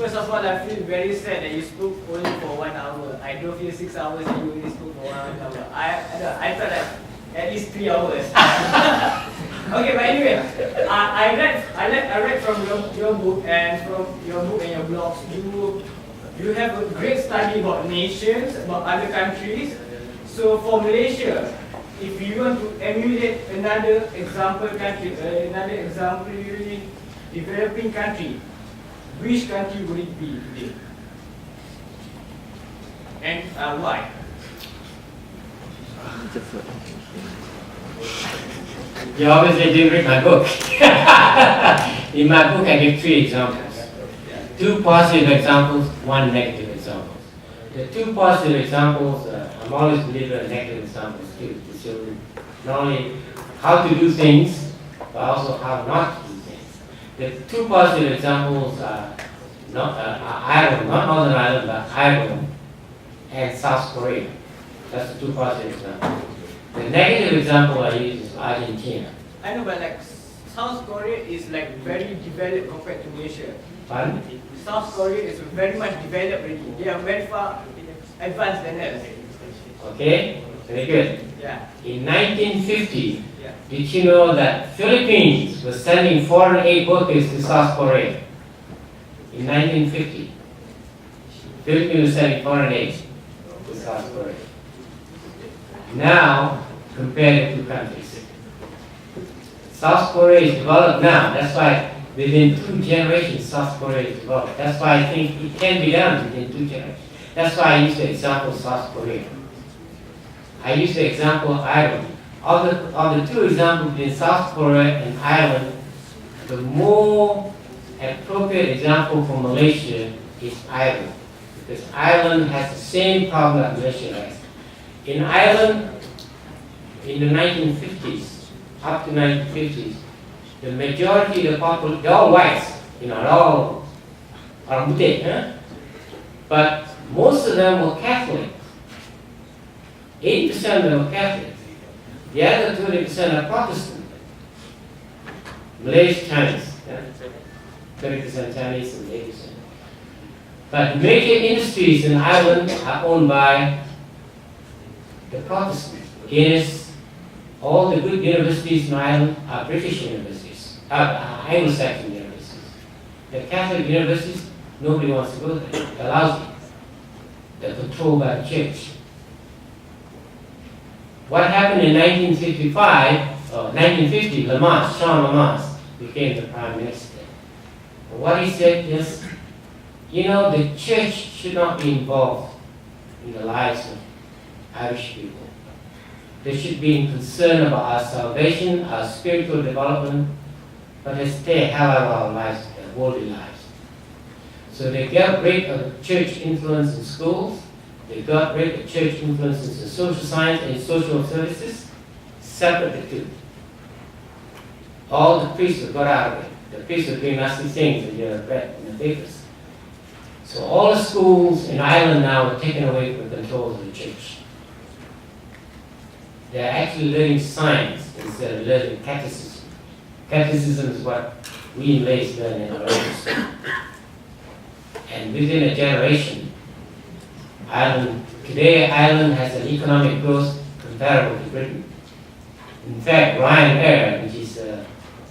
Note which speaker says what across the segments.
Speaker 1: First of all, I feel very sad that you spoke only for 1 hour. I drove here 6 hours and you only spoke for 1 hour. I thought that at least 3 hours. Okay, but anyway, I read from your book and your blogs. You have a great study about nations, about other countries. So for Malaysia, if you want to emulate another example country, another exemplary developing country, which country would it be today? And why?
Speaker 2: You obviously didn't read my book. In my book, I give 3 examples. 2 positive examples, 1 negative example. The 2 positive examples, I'm always a believer in negative examples too, to show not only how to do things, but also how not to do things. The 2 positive examples are Ireland, not Northern Ireland, but Ireland and South Korea. That's the 2 positive examples. The negative example I use is Argentina.
Speaker 1: I know, but like South Korea is like very developed compared to Malaysia.
Speaker 2: Pardon?
Speaker 1: South Korea is very much developed already. They are very far advanced than us.
Speaker 2: Okay, very good.
Speaker 1: Yeah.
Speaker 2: In 1950, did you know that Philippines was sending foreign aid workers to South Korea? In 1950, Philippines was sending foreign aid to South Korea. Now, compare the 2 countries. South Korea is developed now. That's why within 2 generations, South Korea is developed. That's why I think it can be done within 2 generations. That's why I use the example of South Korea. I use the example of Ireland. Of the 2 examples in South Korea and Ireland, the more appropriate example for Malaysia is Ireland. Because Ireland has the same problem that Malaysia has. In Ireland, in the 1950s, up to 1950s, the majority of the population, they're all whites, they're all putih, huh? But most of them were Catholic. 80% of them were Catholic. The other 20% are Protestant. Malays, Chinese. 30% Chinese and 80%. But major industries in Ireland are owned by the Protestants. Guinness, all the good universities in Ireland are British universities, Anglo-Saxon universities. The Catholic universities, nobody wants to go there. They're lousy. They're controlled by the church. What happened in 1955, or 1950, Sean Lamas became the Prime Minister. And what he said is, the church should not be involved in the lives of Irish people. They should be concerned about our salvation, our spiritual development, but they stay hell out of our lives, their worldly lives. So they got rid of the church influence in schools, they got rid of church influences in social science and social services, separate the 2. All the priests were got out of it. The priests were doing nasty things that you have read in the papers. So all the schools in Ireland now are taken away from the control of the church. They're actually learning science instead of learning catechism. Catechism is what we Malays learn in our own school. And within a generation, today Ireland has an economic growth comparable to Britain. In fact, Ryanair, which is an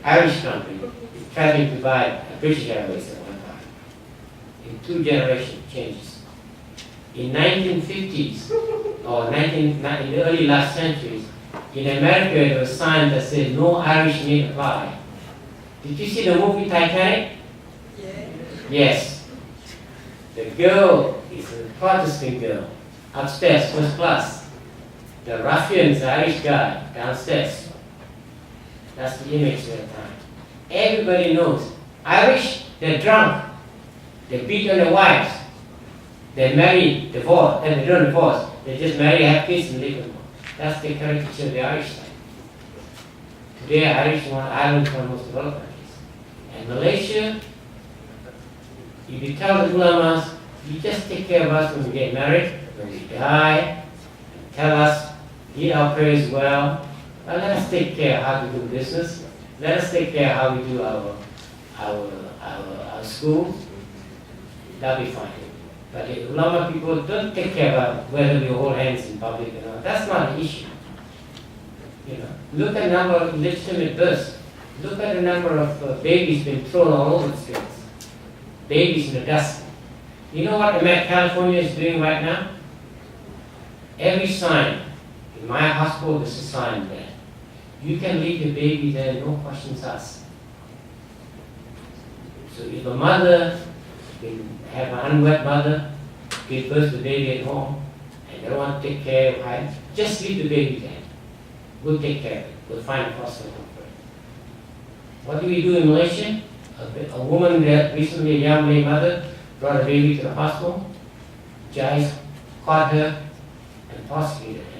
Speaker 2: Irish company, is trying to buy British Airways at one time. In 2 generation changes. In 1950s, or in the early last centuries, in America there was signs that said no Irish may apply. Did you see the movie Titanic?
Speaker 3: Yeah.
Speaker 2: Yes. The girl is a Protestant girl, upstairs, first class. The ruffian is the Irish guy, downstairs. That's the image at the time. Everybody knows. Irish, they're drunk. They beat on their wives. They marry, divorce, and they don't divorce. They just marry, have kids, and live with them. That's the caricature of the Irish side. Today, Ireland is one of the most developed countries. And Malaysia, if you tell the ulamas, you just take care of us when we get married, when we die, tell us, eat our prayers well, but let us take care of how to do business. Let us take care of how we do our schools. that'll be fine. But the ulama people don't take care about whether we hold hands in public or not. That's not an issue. You know, look at the number of illegitimate births. Look at the number of babies being thrown all over the streets. Babies in the dust. You know what California is doing right now? Every sign, in my hospital there's a sign there. You can leave your baby there, no questions asked. So if a mother have an unwed mother, give birth to the baby at home, and they don't want to take care of her, just leave the baby there. We'll take care of it. We'll find a foster home for it. What do we do in Malaysia? A woman that recently, a young lady mother, brought a baby to the hospital. Judge caught her and prosecuted her.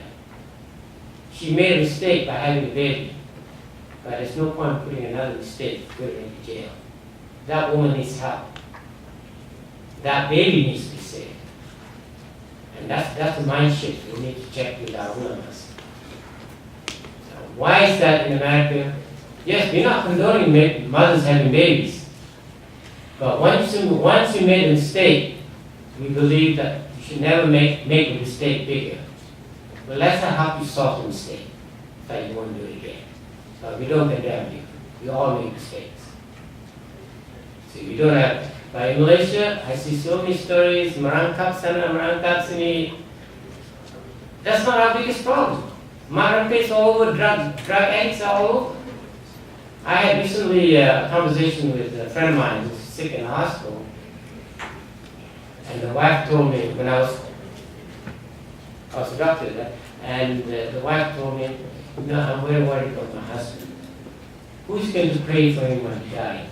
Speaker 2: She made a mistake by having a baby, but there's no point putting another mistake, put her into jail. That woman needs help. That baby needs to be saved. And that's the mind shift we need to check with our ulamas. So why is that in America? Yes, we're not condoning mothers having babies. But once you made a mistake, we believe that you should never make the mistake bigger. But let's not help you solve the mistake that you won't do it again. But we don't condemn you. We all make mistakes. So you don't have. But in Malaysia, I see so many stories, merangkap sana, merangkap sini. That's not our biggest problem. Marangkap is all over, drug addicts are all over. I had recently a conversation with a friend of mine who's sick in the hospital. And the wife told me, when I was a doctor, and the wife told me, no, I'm very worried about my husband. Who's going to pray for him when he dies?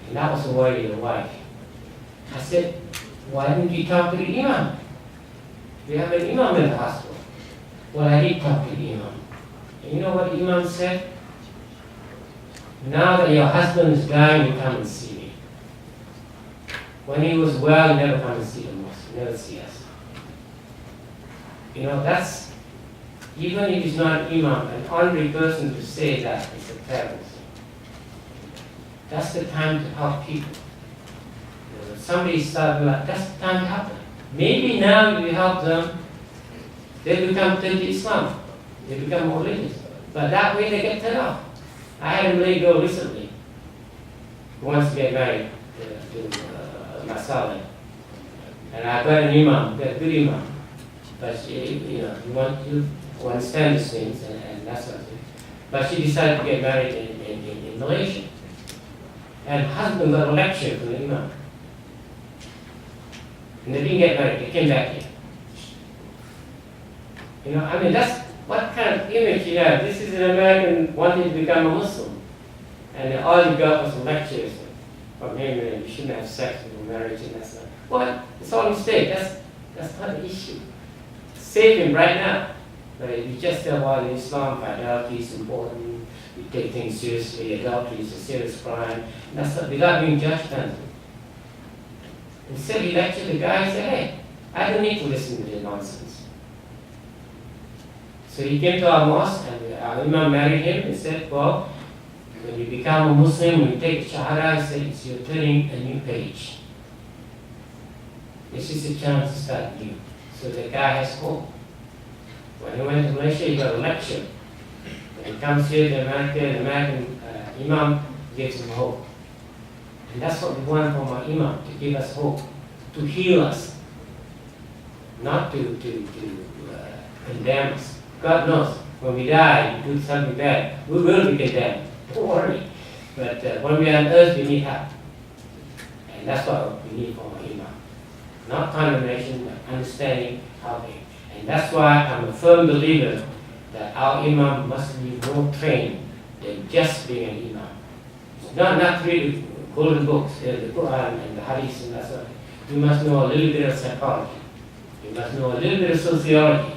Speaker 2: And that was the worry of the wife. I said, why didn't you talk to the imam? We have an imam in the hospital. Well, I did talk to the imam. And you know what the imam said? Now that your husband is dying, you come and see me. When he was well, you never come and see the mosque. You never see us. You know, that's, even if he's not an imam, an ordinary person to say that is a terrible thing. That's the time to help people. You know, somebody started like, that's the time to help them. Maybe now you help them, they become to Islam. They become more religious. But that way they get turned off. I had a Malay girl recently who wants to get married to Masala. And I got an imam, got a good imam. But she, you know, you want to understand these things and that sort of thing. But she decided to get married in Malaysia. And husband got a lecture from the imam. And they didn't get married, they came back here. You know, I mean, that's what kind of image you have. This is an American wanting to become a Muslim. And all you got was lectures from him, and you shouldn't have sex before marriage and that's not. Well, it's all a mistake. That's not the issue. Save him right now. But if you just tell well, in Islam, fidelity is important, we take things seriously, adultery is a serious crime, that's not, without being judgmental. Instead, he lectured the guy and said, hey, I don't need to listen to this nonsense. So he came to our mosque and our imam married him and said, well, when you become a Muslim, when you take Shahada, he said, it's you're turning a new page. This is a chance to start new. So the guy has hope. When he went to Malaysia, he got a lecture. When he comes here to America, the American imam gives him hope. And that's what we want from our imam, to give us hope, to heal us, not to condemn us. God knows, when we die, we do something bad, we will be condemned. Don't worry. But when we are on earth, we need help. And that's what we need from our imam. Not condemnation, but understanding, helping. And that's why I'm a firm believer that our imam must be more trained than just being an imam. It's not read golden books, the Quran and the Hadith and that sort of thing. You must know a little bit of psychology. You must know a little bit of sociology.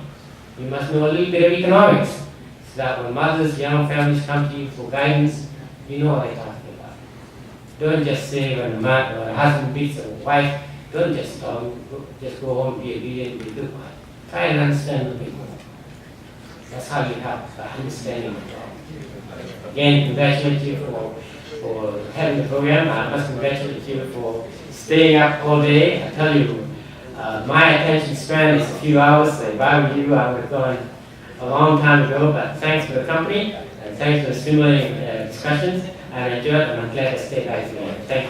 Speaker 2: You must know a little bit of economics. So that when mothers, young families come to you for guidance, you know what they're talking about. Don't just say when a husband beats a wife, don't just talk, just go home, be obedient, be good. Try and understand a bit more. That's how you help, by understanding the problem. Again, congratulate you for having the program. I must congratulate you for staying up all day. I tell you, my attention span is a few hours, so if I were you, I would have gone a long time ago, but thanks for the company, and thanks for the stimulating discussions. I enjoyed it, and I'm glad to stay back again. Thank you.